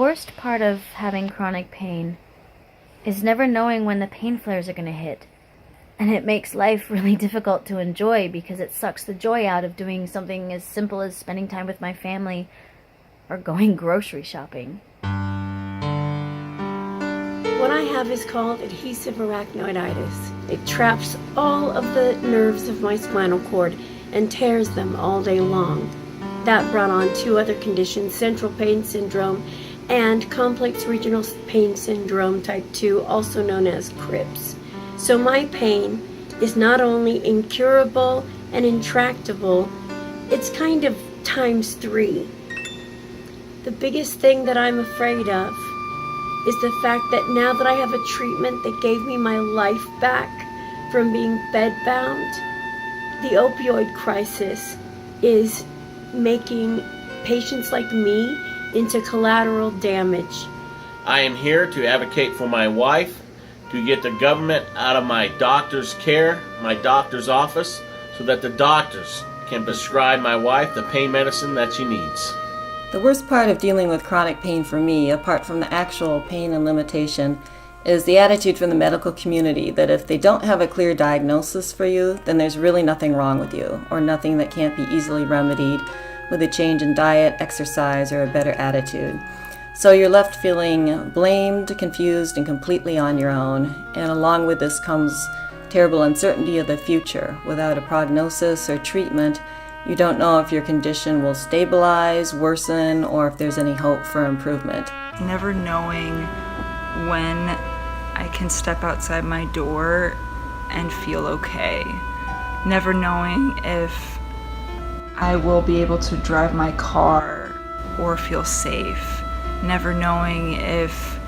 worst part of having chronic pain is never knowing when the pain flares are going to hit. And it makes life really difficult to enjoy because it sucks the joy out of doing something as simple as spending time with my family or going grocery shopping. What I have is called adhesive arachnoiditis. It traps all of the nerves of my spinal cord and tears them all day long. That brought on 2 other conditions, central pain syndrome and complex regional pain syndrome type 2, also known as CRIPS. So my pain is not only incurable and intractable, it's kind of times 3. The biggest thing that I'm afraid of is the fact that now that I have a treatment that gave me my life back from being bedbound, the opioid crisis is making patients like me into collateral damage. I am here to advocate for my wife, to get the government out of my doctor's care, my doctor's office, so that the doctors can prescribe my wife the pain medicine that she needs. The worst part of dealing with chronic pain for me, apart from the actual pain and limitation, is the attitude from the medical community that if they don't have a clear diagnosis for you, then there's really nothing wrong with you, or nothing that can't be easily remedied with a change in diet, exercise, or a better attitude. So you're left feeling blamed, confused, and completely on your own. And along with this comes terrible uncertainty of the future. Without a prognosis or treatment, you don't know if your condition will stabilize, worsen, or if there's any hope for improvement. Never knowing when I can step outside my door and feel okay. Never knowing if I will be able to drive my car or feel safe. Never knowing if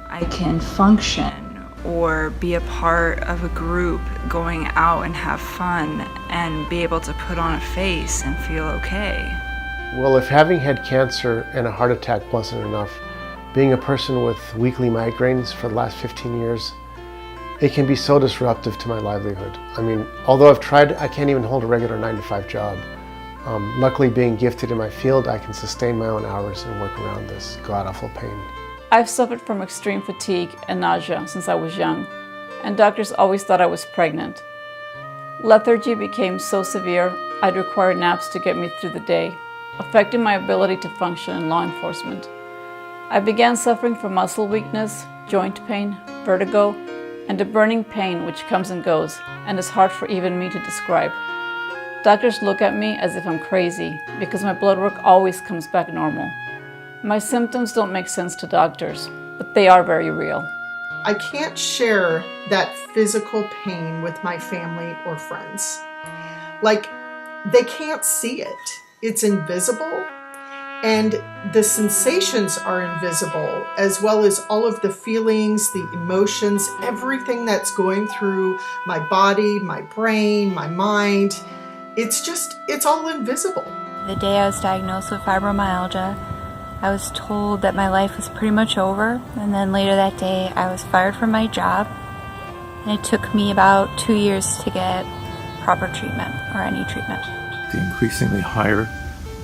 I can function or be a part of a group, going out and have fun and be able to put on a face and feel okay. Well, if having had cancer and a heart attack wasn't enough, being a person with weekly migraines for the last 15 years, it can be so disruptive to my livelihood. I mean, although I've tried, I can't even hold a regular 9-to-5 job. Luckily, being gifted in my field, I can sustain my own hours and work around this god-awful pain. I've suffered from extreme fatigue and nausea since I was young, and doctors always thought I was pregnant. Lethargy became so severe, I'd require naps to get me through the day, affecting my ability to function in law enforcement. I began suffering from muscle weakness, joint pain, vertigo, and a burning pain which comes and goes, and is hard for even me to describe. Doctors look at me as if I'm crazy, because my blood work always comes back normal. My symptoms don't make sense to doctors, but they are very real. I can't share that physical pain with my family or friends. Like, they can't see it. It's invisible, and the sensations are invisible, as well as all of the feelings, the emotions, everything that's going through my body, my brain, my mind. It's all invisible. The day I was diagnosed with fibromyalgia, I was told that my life was pretty much over, and then later that day I was fired from my job, and it took me about 2 years to get proper treatment or any treatment. The increasingly higher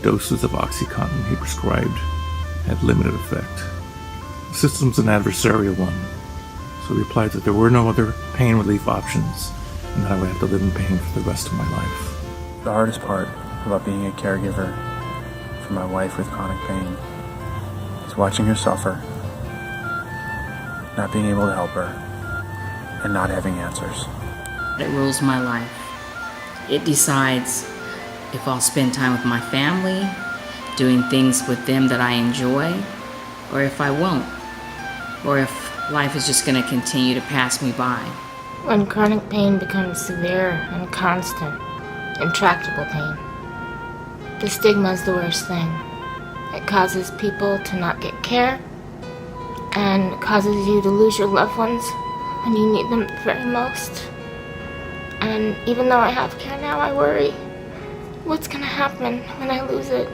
doses of OxyContin he prescribed had limited effect. The system's an adversarial one, so he replied that there were no other pain relief options and that I would have to live in pain for the rest of my life. The hardest part about being a caregiver for my wife with chronic pain is watching her suffer, not being able to help her, and not having answers. It rules my life. It decides if I'll spend time with my family, doing things with them that I enjoy, or if I won't, or if life is just going to continue to pass me by. When chronic pain becomes severe and constant, intractable pain, the stigma is the worst thing. It causes people to not get care and causes you to lose your loved ones when you need them the very most. And even though I have care now, I worry, what's gonna happen when I lose it?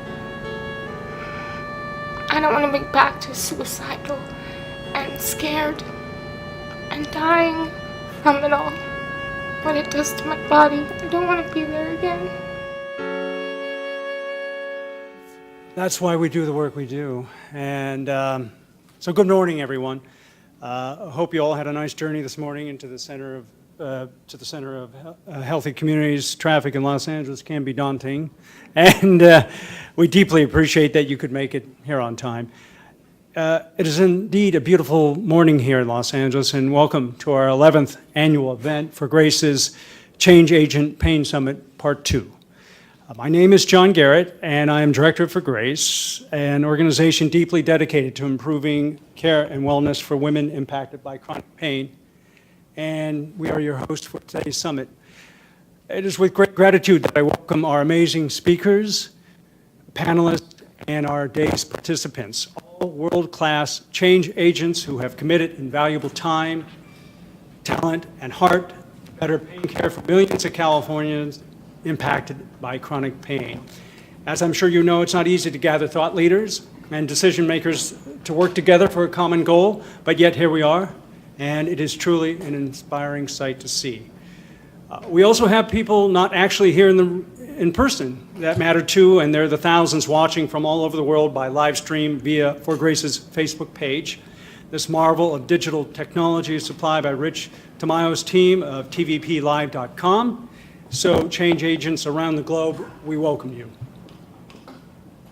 I don't want to be back to suicidal and scared and dying from it all. What it does to my body, I don't want to be there again. That's why we do the work we do. And So good morning, everyone. I hope you all had a nice journey this morning into the center of healthy communities. Traffic in Los Angeles can be daunting, and we deeply appreciate that you could make it here on time. It is indeed a beautiful morning here in Los Angeles, and welcome to our 11th annual event for Grace's Change Agent Pain Summit Part 2. My name is John Garrett, and I am Director for Grace, an organization deeply dedicated to improving care and wellness for women impacted by chronic pain. And we are your host for today's summit. It is with great gratitude that I welcome our amazing speakers, panelists, and our day's participants, all world-class change agents who have committed invaluable time, talent, and heart to better pain care for millions of Californians impacted by chronic pain. As I'm sure you know, it's not easy to gather thought leaders and decision makers to work together for a common goal, but yet here we are, and it is truly an inspiring sight to see. We also have people not actually here in person that matter too, and they're the thousands watching from all over the world by live stream via For Grace's Facebook page. This marvel of digital technology is supplied by Rich Tamayo's team of tvplive.com. So, change agents around the globe, we welcome you.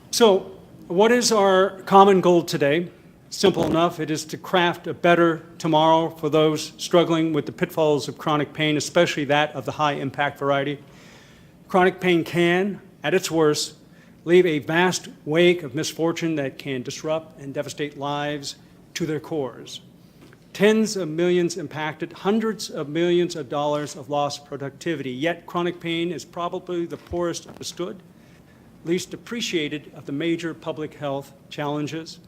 So, what is our common goal today? Simple enough, it is to craft a better tomorrow for those struggling with the pitfalls of chronic pain, especially that of the high impact variety. Chronic pain can, at its worst, leave a vast wake of misfortune that can disrupt and devastate lives to their cores. Tens of millions impacted, hundreds of millions of dollars of lost productivity. Yet chronic pain is probably the poorest understood, least appreciated of the major public health challenges.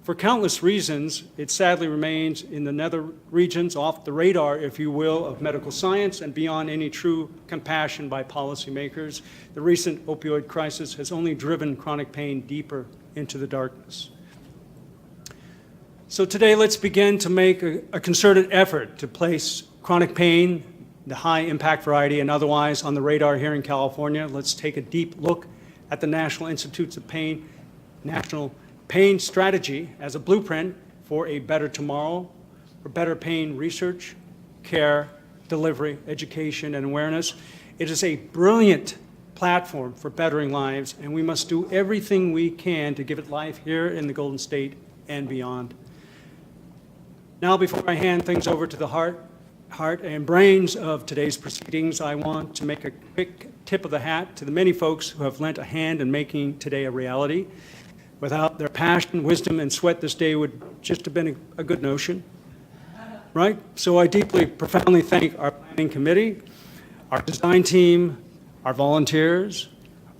For countless reasons, it sadly remains in the nether regions, off the radar, if you will, of medical science and beyond any true compassion by policymakers. The recent opioid crisis has only driven chronic pain deeper into the darkness. So today, let's begin to make a concerted effort to place chronic pain, the high impact variety, and otherwise on the radar here in California. Let's take a deep look at the National Institutes of Pain, National Pain Strategy as a blueprint for a better tomorrow, for better pain research, care, delivery, education, and awareness. It is a brilliant platform for bettering lives, and we must do everything we can to give it life here in the Golden State and beyond. Now, before I hand things over to the heart and brains of today's proceedings, I want to make a quick tip of the hat to the many folks who have lent a hand in making today a reality. Without their passion, wisdom, and sweat, this day would just have been a good notion, right? So I deeply, profoundly thank our planning committee, our design team, our volunteers,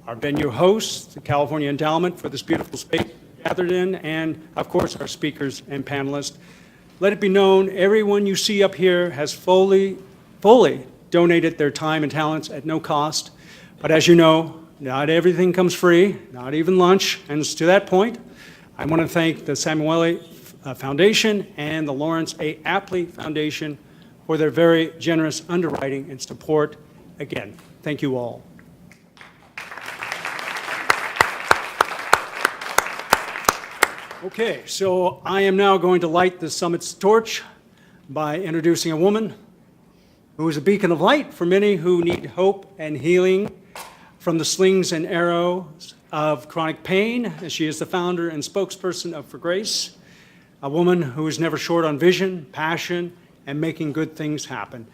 our venue hosts, the California Endowment for this beautiful space gathered in, and of course our speakers and panelists. Let it be known, everyone you see up here has fully donated their time and talents at no cost. But as you know, not everything comes free, not even lunch. And to that point, I want to thank the Samuele Foundation and the Lawrence A. Apley Foundation for their very generous underwriting and support. Again, thank you all. Okay, so I am now going to light the summit's torch by introducing a woman who is a beacon of light for many who need hope and healing from the slings and arrows of chronic pain. She is the founder and spokesperson of For Grace, a woman who is never short on vision, passion, and making good things happen.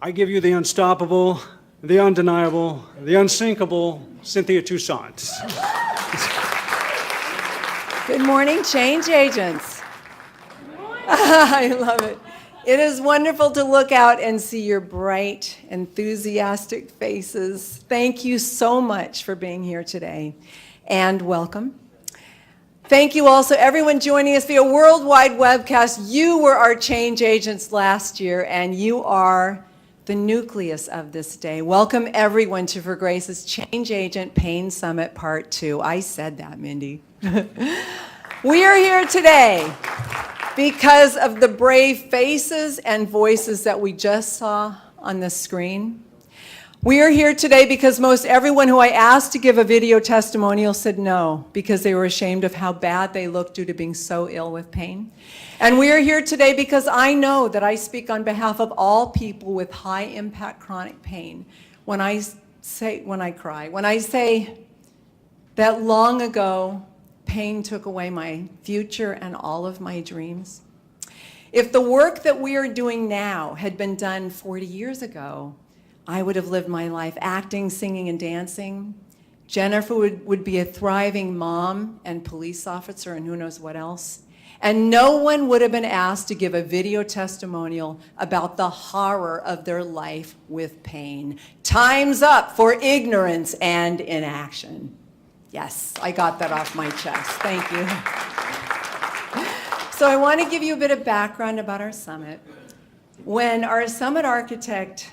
I give you the unstoppable, the undeniable, the unsinkable Cynthia Toussaint. Good morning, change agents. I love it. It is wonderful to look out and see your bright, enthusiastic faces. Thank you so much for being here today, and welcome. Thank you also, everyone joining us via worldwide webcast. You were our change agents last year, and you are the nucleus of this day. Welcome, everyone, to For Grace's Change Agent Pain Summit Part 2. I said that, Mindy. We are here today because of the brave faces and voices that we just saw on the screen. We are here today because most everyone who I asked to give a video testimonial said no, because they were ashamed of how bad they looked due to being so ill with pain. And we are here today because I know that I speak on behalf of all people with high impact chronic pain when I say that long ago, pain took away my future and all of my dreams. If the work that we are doing now had been done 40 years ago, I would have lived my life acting, singing, and dancing. Jennifer would be a thriving mom and police officer and who knows what else. And no one would have been asked to give a video testimonial about the horror of their life with pain. Time's up for ignorance and inaction. Yes, I got that off my chest. Thank you. So I want to give you a bit of background about our summit. When our summit architect,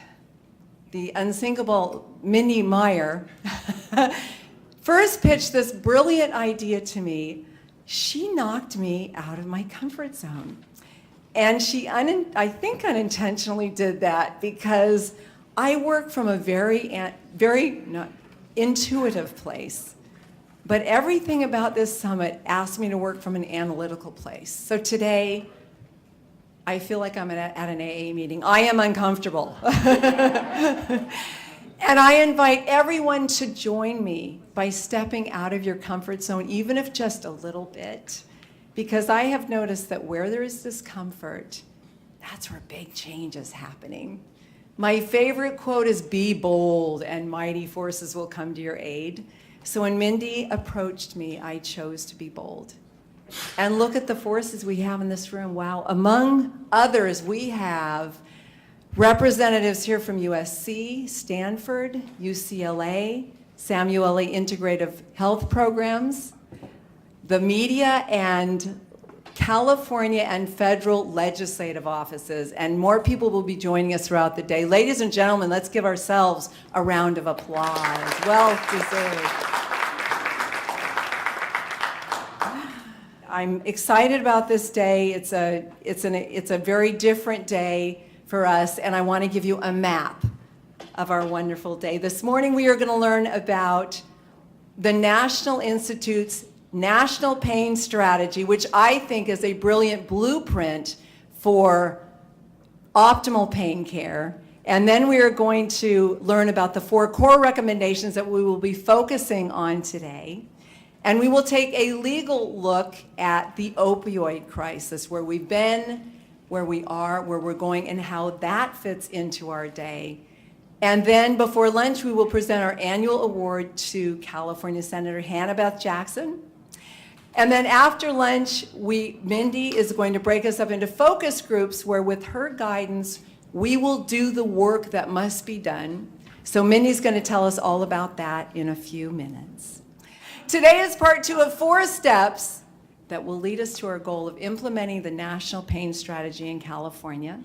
the unsinkable Mindy Meyer, first pitched this brilliant idea to me, she knocked me out of my comfort zone. And she, I think unintentionally did that because I work from a very not intuitive place. But everything about this summit asked me to work from an analytical place. So today, I feel like I'm at an AA meeting. I am uncomfortable. And I invite everyone to join me by stepping out of your comfort zone, even if just a little bit, because I have noticed that where there is discomfort, that's where big change is happening. My favorite quote is, "Be bold and mighty forces will come to your aid." So when Mindy approached me, I chose to be bold. And look at the forces we have in this room. Wow. Among others, we have representatives here from USC, Stanford, UCLA, Samuel A. Integrative Health Programs, the media, and California and federal legislative offices. And more people will be joining us throughout the day. Ladies and gentlemen, let's give ourselves a round of applause. Well deserved. I'm excited about this day. It's a very different day for us, and I want to give you a map of our wonderful day. This morning we are going to learn about the National Institute's National Pain Strategy, which I think is a brilliant blueprint for optimal pain care. And then we are going to learn about the 4 core recommendations that we will be focusing on today. And we will take a legal look at the opioid crisis, where we've been, where we are, where we're going, and how that fits into our day. And then before lunch, we will present our annual award to California Senator Hannah Beth Jackson. And then after lunch, Mindy is going to break us up into focus groups where, with her guidance, we will do the work that must be done. So Mindy's going to tell us all about that in a few minutes. Today is part 2 of 4 steps that will lead us to our goal of implementing the National Pain Strategy in California.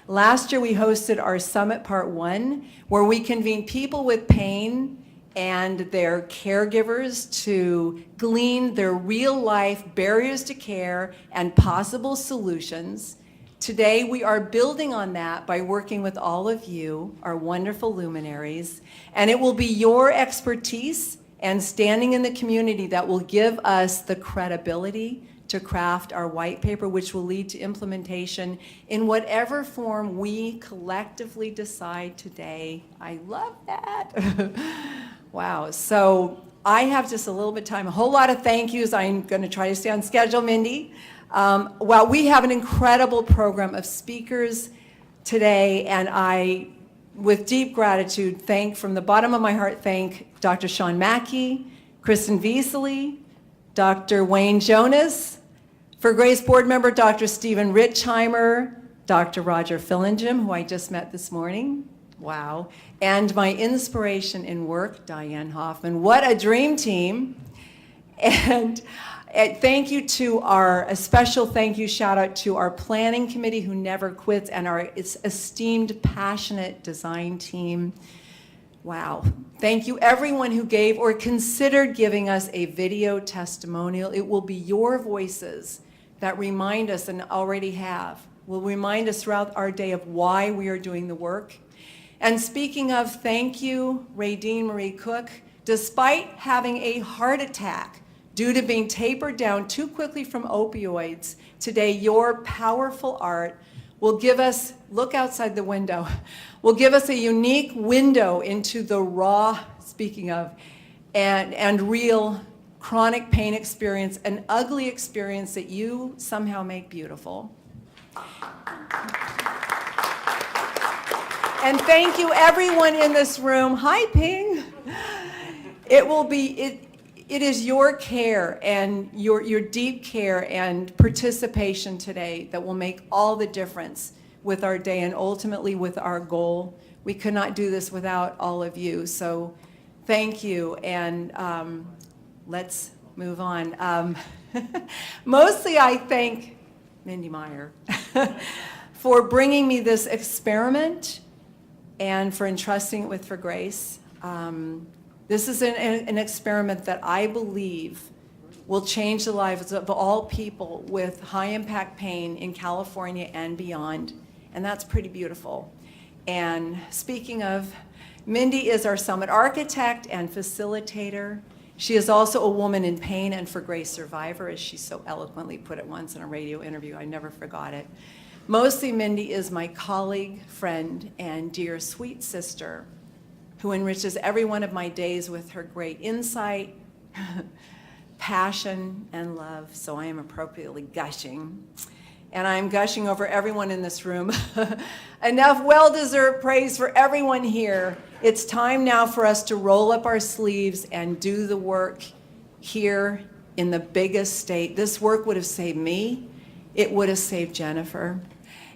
Last year, we hosted our Summit Part 1, where we convened people with pain and their caregivers to glean their real-life barriers to care and possible solutions. Today, we are building on that by working with all of you, our wonderful luminaries, and it will be your expertise and standing in the community that will give us the credibility to craft our white paper, which will lead to implementation in whatever form we collectively decide today. I love that. Wow. So I have just a little bit of time, a whole lot of thank yous. I'm going to try to stay on schedule, Mindy. Well, we have an incredible program of speakers today, and I, with deep gratitude, from the bottom of my heart, thank Dr. Sean Mackey, Kristen Veasley, Dr. Wayne Jonas, for Grace Board Member Dr. Stephen Richheimer, Dr. Roger Fillingham, who I just met this morning, wow, and my inspiration in work, Diane Hoffman. What a dream team. And thank you to a special thank you, shout out to our planning committee who never quits, and our esteemed, passionate design team. Wow. Thank you everyone who gave or considered giving us a video testimonial. It will be your voices that remind us, and already have, will remind us throughout our day of why we are doing the work. And speaking of, thank you, Radine Marie Cook. Despite having a heart attack due to being tapered down too quickly from opioids, today your powerful art will give us, look outside the window, will give us a unique window into the raw, speaking of, and real chronic pain experience, an ugly experience that you somehow make beautiful. And thank you everyone in this room. Hi, Ping. It is your care and your deep care and participation today that will make all the difference with our day and ultimately with our goal. We could not do this without all of you. So thank you, and let's move on. Mostly I thank Mindy Meyer for bringing me this experiment and for entrusting it with For Grace. This is an experiment that I believe will change the lives of all people with high-impact pain in California and beyond, and that's pretty beautiful. And speaking of, Mindy is our summit architect and facilitator. She is also a woman in pain and For Grace survivor, as she so eloquently put it once in a radio interview. I never forgot it. Mostly, Mindy is my colleague, friend, and dear sweet sister who enriches every one of my days with her great insight, passion, and love. So I am appropriately gushing. And I'm gushing over everyone in this room. Enough well-deserved praise for everyone here. It's time now for us to roll up our sleeves and do the work here in the biggest state. This work would have saved me. It would have saved Jennifer.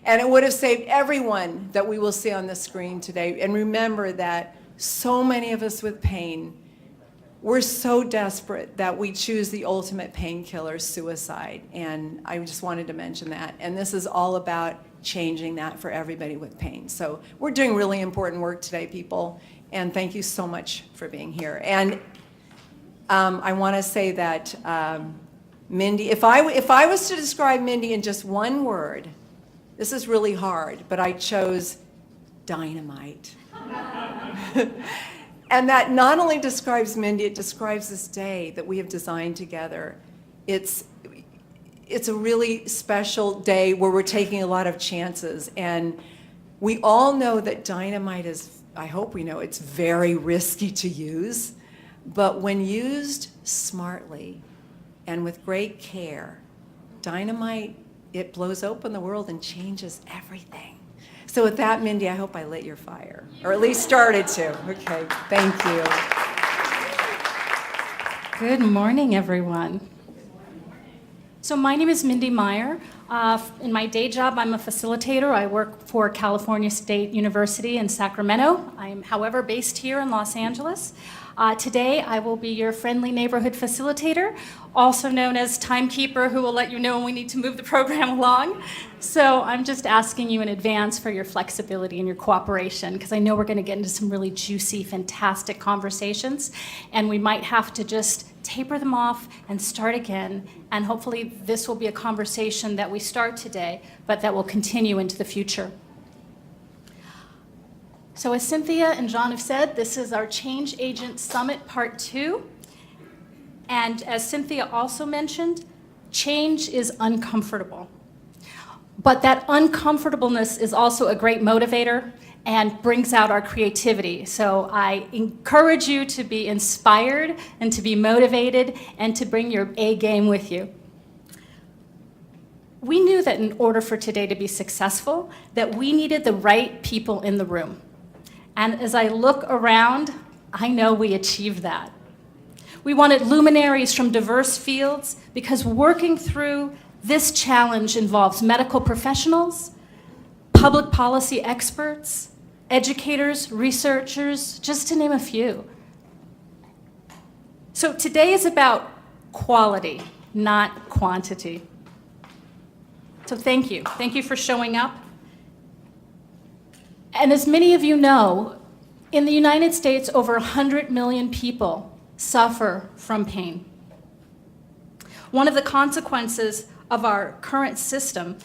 And it would have saved everyone that we will see on the screen today. And remember that so many of us with pain, we're so desperate that we choose the ultimate painkiller, suicide. And I just wanted to mention that. And this is all about changing that for everybody with pain. So we're doing really important work today, people. And thank you so much for being here. And I want to say that Mindy, if I was to describe Mindy in just one word, this is really hard, but I chose dynamite. And that not only describes Mindy, it describes this day that we have designed together. It's a really special day where we're taking a lot of chances. And we all know that dynamite is, I hope we know, it's very risky to use. But when used smartly and with great care, dynamite, it blows open the world and changes everything. So with that, Mindy, I hope I lit your fire, or at least started to. Okay, thank you. Good morning, everyone. So my name is Mindy Meyer. In my day job, I'm a facilitator. I work for California State University in Sacramento. I am, however, based here in Los Angeles. Today, I will be your friendly neighborhood facilitator, also known as timekeeper, who will let you know when we need to move the program along. So I'm just asking you in advance for your flexibility and your cooperation, because I know we're going to get into some really juicy, fantastic conversations, and we might have to just taper them off and start again. And hopefully this will be a conversation that we start today, but that will continue into the future. So as Cynthia and John have said, this is our Change Agent Summit Part 2. And as Cynthia also mentioned, change is uncomfortable. But that uncomfortableness is also a great motivator and brings out our creativity. So I encourage you to be inspired and to be motivated and to bring your A game with you. We knew that in order for today to be successful, that we needed the right people in the room. And as I look around, I know we achieved that. We wanted luminaries from diverse fields because working through this challenge involves medical professionals, public policy experts, educators, researchers, just to name a few. So today is about quality, not quantity. So thank you. Thank you for showing up. And as many of you know, in the United States, over 100 million people suffer from pain. One of the consequences of our current system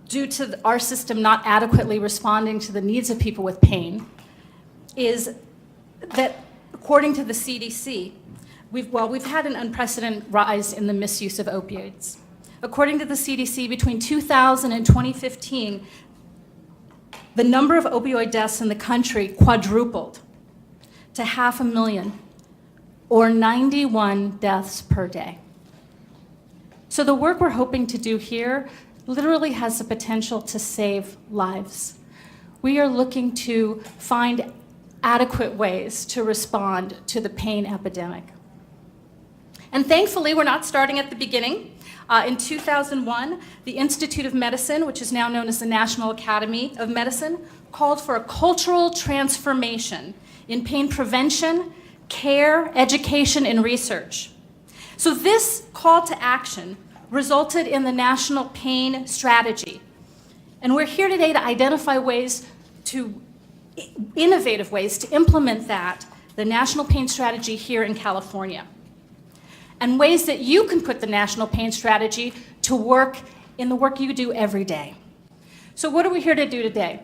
due to our system not adequately responding to the needs of people with pain is that, according to the CDC, we've had an unprecedented rise in the misuse of opioids. According to the CDC, between 2000 and 2015, the number of opioid deaths in the country quadrupled to 500,000, or 91 deaths per day. So the work we're hoping to do here literally has the potential to save lives. We are looking to find adequate ways to respond to the pain epidemic. And thankfully, we're not starting at the beginning. In 2001, the Institute of Medicine, which is now known as the National Academy of Medicine, called for a cultural transformation in pain prevention, care, education, and research. So this call to action resulted in the National Pain Strategy. And we're here today to identify innovative ways to implement the National Pain Strategy here in California. And ways that you can put the National Pain Strategy to work in the work you do every day. So what are we here to do today?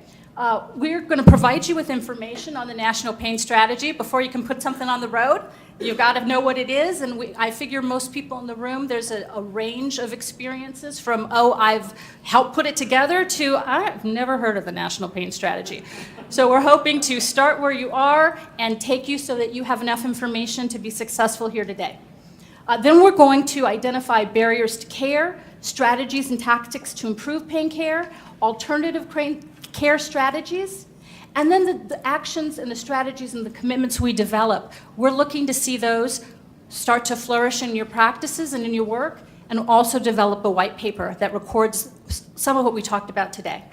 We're going to provide you with information on the National Pain Strategy. Before you can put something on the road, you've got to know what it is, and I figure most people in the room, there's a range of experiences from, I've helped put it together, to I've never heard of the National Pain Strategy. So we're hoping to start where you are and take you so that you have enough information to be successful here today. Then we're going to identify barriers to care, strategies and tactics to improve pain care, alternative care strategies, and then the actions and the strategies and the commitments we develop. We're looking to see those start to flourish in your practices and in your work, and also develop a white paper that records some of what we talked about today.